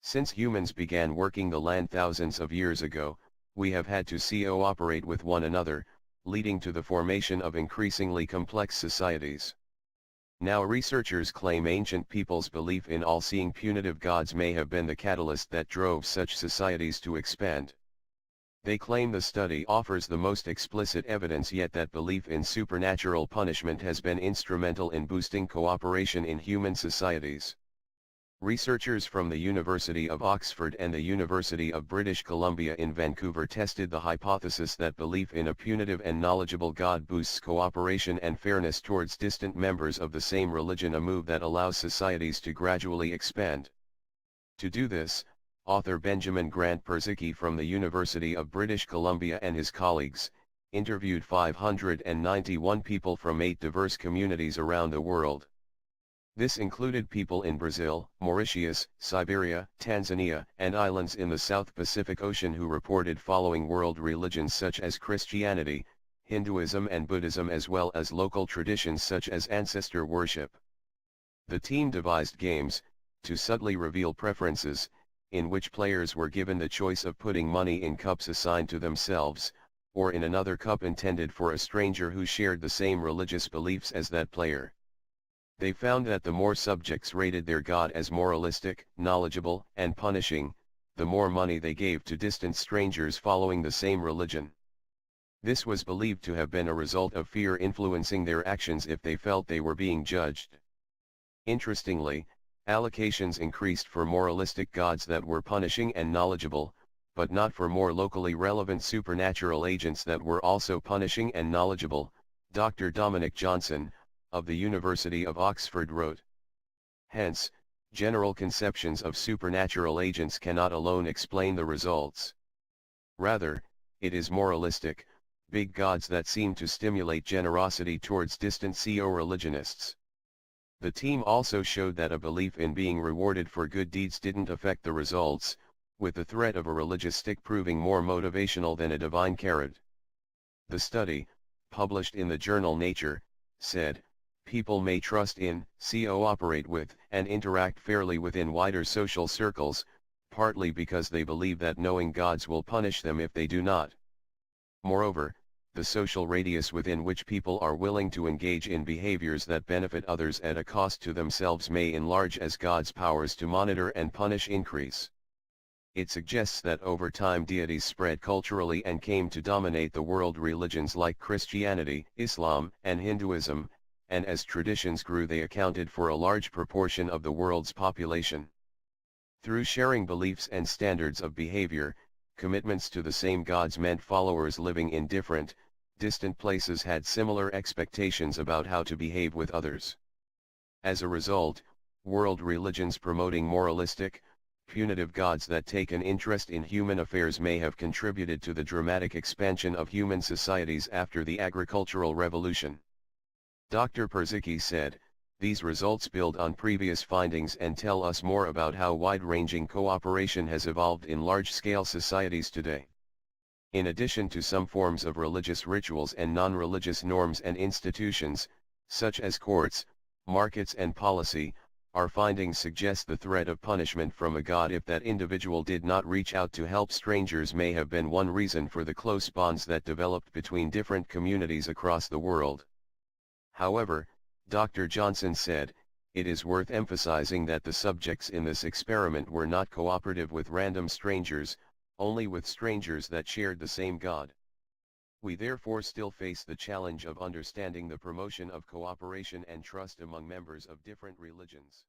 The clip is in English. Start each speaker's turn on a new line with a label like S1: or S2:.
S1: Since humans began working the land thousands of years ago, we have had to cooperate with one another, leading to the formation of increasingly complex societies. Now researchers claim ancient peoples' belief in all-seeing punitive gods may have been the catalyst that drove such societies to expand. They claim the study offers the most explicit evidence yet that belief in supernatural punishment has been instrumental in boosting cooperation in human societies. Researchers from the University of Oxford and the University of British Columbia in Vancouver tested the hypothesis that belief in a punitive and knowledgeable God boosts cooperation and fairness towards distant members of the same religion, a move that allows societies to gradually expand. To do this, author Benjamin Grant Perzicki from the University of British Columbia and his colleagues interviewed 591 people from 8 diverse communities around the world. This included people in Brazil, Mauritius, Siberia, Tanzania, and islands in the South Pacific Ocean who reported following world religions such as Christianity, Hinduism and Buddhism, as well as local traditions such as ancestor worship. The team devised games to subtly reveal preferences, in which players were given the choice of putting money in cups assigned to themselves, or in another cup intended for a stranger who shared the same religious beliefs as that player. They found that the more subjects rated their god as moralistic, knowledgeable, and punishing, the more money they gave to distant strangers following the same religion. This was believed to have been a result of fear influencing their actions if they felt they were being judged. Interestingly, allocations increased for moralistic gods that were punishing and knowledgeable, but not for more locally relevant supernatural agents that were also punishing and knowledgeable, Dr. Dominic Johnson, of the University of Oxford wrote. Hence, general conceptions of supernatural agents cannot alone explain the results. Rather, it is moralistic, big gods that seem to stimulate generosity towards distant co-religionists. The team also showed that a belief in being rewarded for good deeds didn't affect the results, with the threat of a religious stick proving more motivational than a divine carrot. The study, published in the journal Nature, said, people may trust in, cooperate with, and interact fairly within wider social circles, partly because they believe that knowing gods will punish them if they do not. Moreover, the social radius within which people are willing to engage in behaviors that benefit others at a cost to themselves may enlarge as God's powers to monitor and punish increase. It suggests that over time deities spread culturally and came to dominate the world. Religions like Christianity, Islam, and Hinduism, and as traditions grew they accounted for a large proportion of the world's population. Through sharing beliefs and standards of behavior, commitments to the same gods meant followers living in different, distant places had similar expectations about how to behave with others. As a result, world religions promoting moralistic, punitive gods that take an interest in human affairs may have contributed to the dramatic expansion of human societies after the agricultural revolution. Dr. Perzicki said, these results build on previous findings and tell us more about how wide-ranging cooperation has evolved in large-scale societies today. In addition to some forms of religious rituals and non-religious norms and institutions, such as courts, markets and policy, our findings suggest the threat of punishment from a god if that individual did not reach out to help strangers may have been one reason for the close bonds that developed between different communities across the world. However, Dr. Johnson said, it is worth emphasizing that the subjects in this experiment were not cooperative with random strangers, only with strangers that shared the same God. We therefore still face the challenge of understanding the promotion of cooperation and trust among members of different religions.